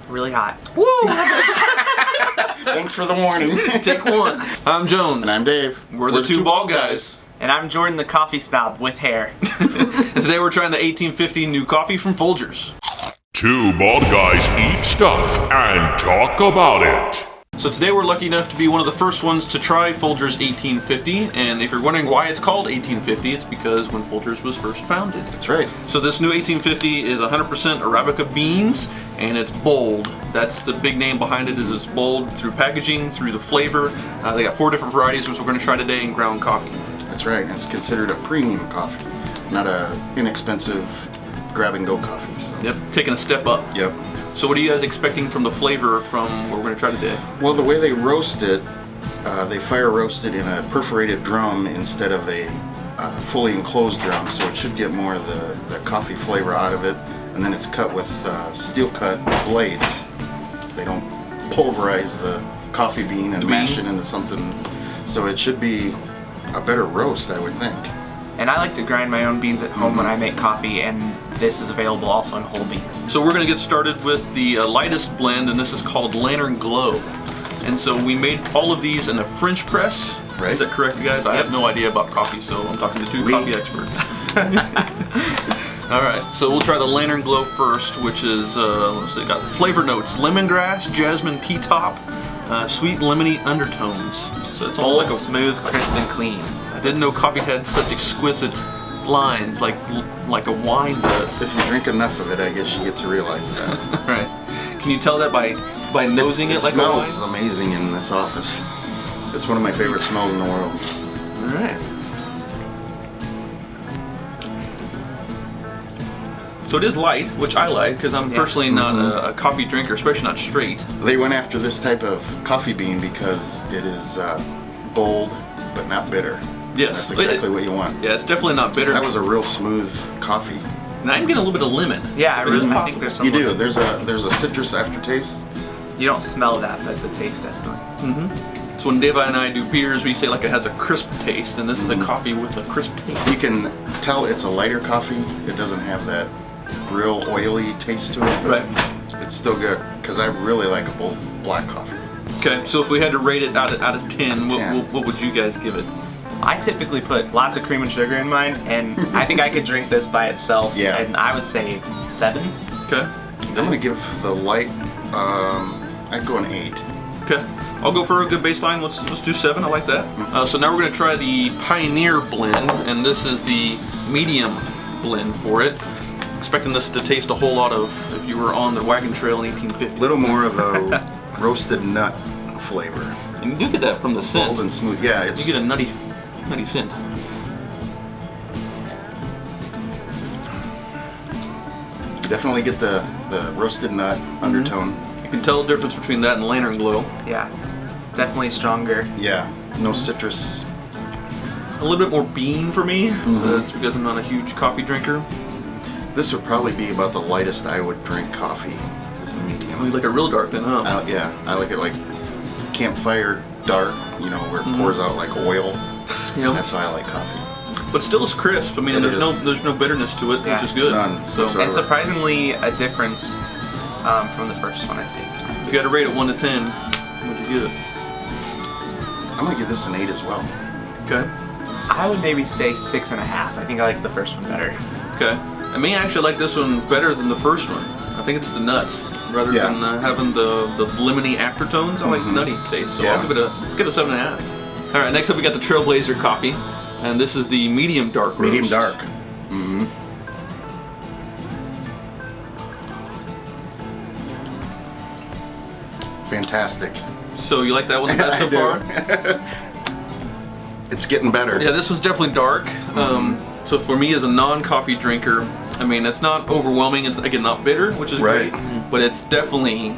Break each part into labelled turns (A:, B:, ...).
A: Really hot.
B: Woo!
C: Thanks for the warning.
B: Take one. I'm Jones.
C: And I'm Dave.
B: We're the two bald guys.
A: And I'm Jordan, the coffee snob with hair.
B: And today we're trying the 1850 new coffee from Folgers.
D: Two bald guys eat stuff and talk about it.
B: So today we're lucky enough to be one of the first ones to try Folgers 1850, and if you're wondering why it's called 1850, it's because when Folgers was first founded.
C: That's right.
B: So this new 1850 is 100% Arabica beans, and it's bold. That's the big name behind it, is it's bold through packaging, through the flavor. They got 4 different varieties, which we're going to try today, in ground coffee.
C: That's right. And it's considered a premium coffee, not a inexpensive grab-and-go coffee. So.
B: Yep, taking a step up.
C: Yep.
B: So what are you guys expecting from the flavor from what we're going to try today?
C: Well, the way they roast it, they fire roast it in a perforated drum instead of a fully enclosed drum, so it should get more of the coffee flavor out of it. And then it's cut with steel cut blades. They don't pulverize the coffee bean and mash it into something, so it should be a better roast, I would think.
A: And I like to grind my own beans at home when I make coffee, and this is available also in whole bean.
B: So we're going to get started with the lightest blend, and this is called Lantern Glow. And so we made all of these in a French press.
C: Right.
B: Is that correct, you guys? I have no idea about coffee, so I'm talking to two coffee experts. All right, so we'll try the Lantern Glow first, which is, let's see, got flavor notes: lemongrass, jasmine tea top, sweet lemony undertones. So it's almost
A: Bold,
B: like a
A: smooth, crisp, and clean.
B: I didn't know coffee had such exquisite lines like a wine does.
C: If you drink enough of it, I guess you get to realize that.
B: Right. Can you tell that by nosing it like a wine?
C: It smells amazing in this office. It's one of my favorite smells in the world.
B: All right. So it is light, which I like because I'm personally not a coffee drinker, especially not straight.
C: They went after this type of coffee bean because it is bold but not bitter.
B: Yes.
C: That's exactly what you want.
B: Yeah, it's definitely not bitter.
C: That was a real smooth coffee.
B: And I'm getting a little bit of lemon.
A: Yeah, I think there's some.
C: You do. There's a citrus aftertaste.
A: You don't smell that, but the taste definitely.
B: Mm-hmm. So when Deva and I do beers, we say like it has a crisp taste, and this is a coffee with a crisp taste.
C: You can tell it's a lighter coffee. It doesn't have that real oily taste to it, but it's still good because I really like a bold black coffee.
B: Okay, so if we had to rate it out of 10, what would you guys give it?
A: I typically put lots of cream and sugar in mine, and I think I could drink this by itself.
C: Yeah.
A: And I would say 7.
B: Okay.
C: I'm gonna give the light. I'd go an 8.
B: Okay. I'll go for a good baseline. Let's do 7. I like that. So now we're gonna try the Pioneer blend, and this is the medium blend for it. Expecting this to taste a whole lot of if you were on the wagon trail in 1850.
C: A little more of a roasted nut flavor.
B: And you do get that from the scent.
C: Bold and smooth. Yeah,
B: You get a nutty scent.
C: You definitely get the roasted nut undertone.
B: You can tell the difference between that and Lantern Glow.
A: Yeah, definitely stronger.
C: Yeah, no citrus.
B: A little bit more bean for me. That's because I'm not a huge coffee drinker.
C: This would probably be about the lightest I would drink coffee, is the medium.
B: You like it real dark then, huh?
C: Yeah, I like it like campfire dark, you know, where it pours out like oil.
B: Yep.
C: That's how I like coffee.
B: But still, it's crisp. I mean, there's no bitterness to it, which is good.
C: None whatsoever.
A: And surprisingly, a difference from the first one, I think.
B: If you got to rate it 1 to 10, what'd you give it?
C: I'm gonna give this an 8 as well.
B: Okay.
A: I would maybe say 6.5. I think I like the first one better.
B: Okay. I may actually like this one better than the first one. I think it's the nuts rather than having the lemony aftertones. I like the nutty taste, so I'll give it a 7.5. All right. Next up, we got the Trailblazer coffee, and this is the medium dark roast.
C: Medium dark. Fantastic.
B: So you like that one the best so far?
C: It's getting better.
B: Yeah, this one's definitely dark. So for me as a non-coffee drinker, I mean, it's not overwhelming. It's, again, not bitter, which is great, but it's definitely,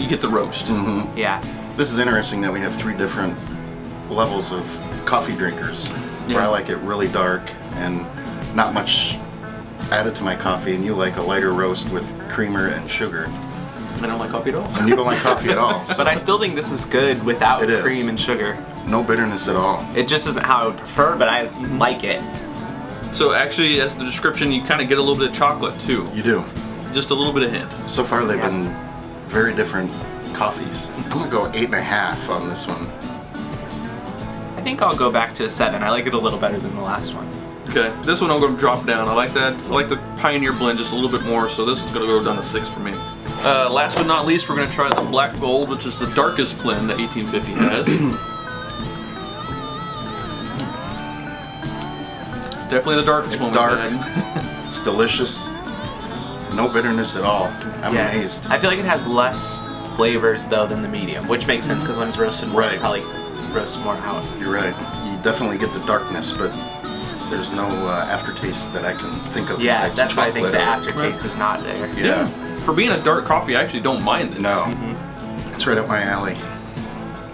B: you get the roast.
A: Yeah.
C: This is interesting that we have 3 different levels of coffee drinkers. Where I like it really dark and not much added to my coffee, and you like a lighter roast with creamer and sugar.
B: I don't like coffee at all.
C: And you don't like coffee at all. So
A: But I still think this is good without
C: It is.
A: cream and sugar.
C: no bitterness at all.
A: It just isn't how I would prefer, but I like it.
B: So actually, as the description, you kind of get a little bit of chocolate too.
C: You do.
B: Just a little bit of hint.
C: So far they've been very different coffees. I'm gonna go 8.5 on this one.
A: I think I'll go back to a 7. I like it a little better than the last one.
B: Okay, this one I'm going to drop down. I like that. I like the Pioneer blend just a little bit more, so this is going to go down to 6 for me. Last but not least, we're going to try the Black Gold, which is the darkest blend that 1850 has. It's definitely the darkest one.
C: It's dark. It's delicious. No bitterness at all. I'm amazed.
A: I feel like it has less flavors though than the medium, which makes sense because when it's roasted more, it probably roasts more out.
C: You're right. You definitely get the darkness, but there's no aftertaste that I can think of.
A: Yeah,
C: besides
A: that's why I think the
C: chocolate
A: aftertaste is not there.
C: Yeah.
B: For being a dark coffee, I actually don't mind this.
C: No. It's right up my alley.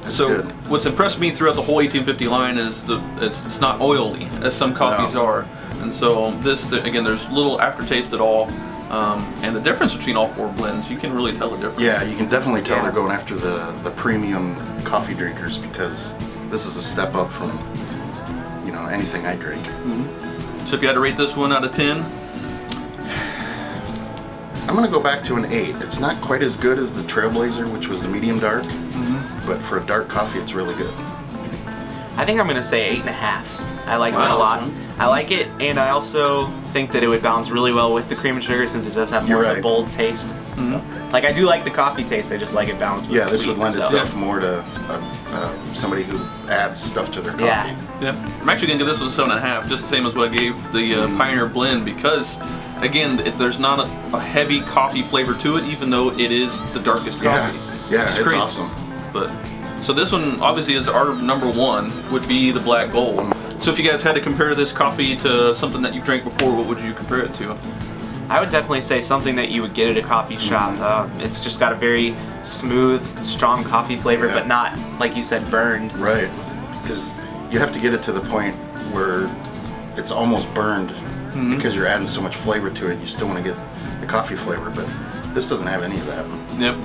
C: That's good.
B: What's impressed me throughout the whole 1850 line is it's not oily as some coffees are, and so again, there's little aftertaste at all. And the difference between all 4 blends, you can really tell the difference.
C: Yeah, you can definitely tell they're going after the premium coffee drinkers because this is a step up from, you know, anything I drink.
B: So if you had to rate this one out of 10?
C: I'm going to go back to an 8. It's not quite as good as the Trailblazer, which was the medium dark, but for a dark coffee, it's really good.
A: I think I'm going to say 8.5. I liked it a lot. I like it, and I also think that it would balance really well with the cream and sugar since it does have more of a bold taste. So, like, I do like the coffee taste, I just like it balanced with
C: this
A: sweet
C: would lend
A: stuff.
C: itself more to somebody who adds stuff to their coffee.
B: Yeah. I'm actually going to give this one a 7.5, just the same as what I gave the Pioneer blend because, again, there's not a heavy coffee flavor to it, even though it is the darkest coffee.
C: Yeah, it's
B: crazy.
C: awesome.
B: But so this one obviously is our number 1 would be the Black Gold. So if you guys had to compare this coffee to something that you drank before, what would you compare it to?
A: I would definitely say something that you would get at a coffee shop. It's just got a very smooth, strong coffee flavor, but not, like you said, burned.
C: Right, because you have to get it to the point where it's almost burned because you're adding so much flavor to it. You still want to get the coffee flavor, but this doesn't have any of that.
B: Yep.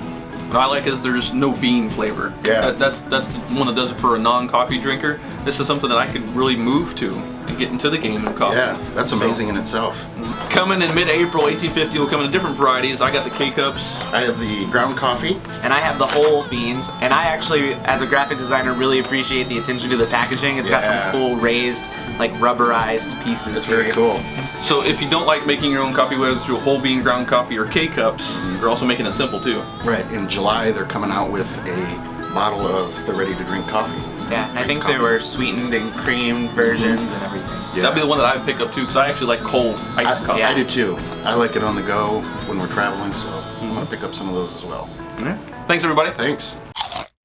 B: What I like is there's no bean flavor.
C: Yeah.
B: That's the one that does it for a non-coffee drinker. This is something that I could really move to and get into the game of coffee.
C: Yeah, that's amazing in itself.
B: Coming in mid-April, 1850 will come in different varieties. I got the K-Cups.
C: I have the ground coffee.
A: And I have the whole beans. And I actually, as a graphic designer, really appreciate the attention to the packaging. It's got some cool raised, like rubberized pieces.
C: It's very cool.
B: So if you don't like making your own coffee, whether through whole bean ground coffee or K-Cups, they're also making it simple too.
C: Right, in July they're coming out with a bottle of the ready-to-drink coffee.
A: Yeah, and I think there were sweetened and creamed versions and everything.
B: Yeah. That'd be the one that I would pick up too, because I actually like cold iced coffee.
C: I do too. I like it on the go when we're traveling, so I'm gonna pick up some of those as well.
B: Yeah. Thanks everybody.
C: Thanks.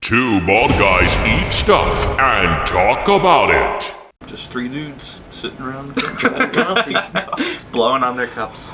D: 2 bald guys eat stuff and talk about it.
B: Just 3 dudes sitting around
C: Coffee.
A: Blowing on their cups.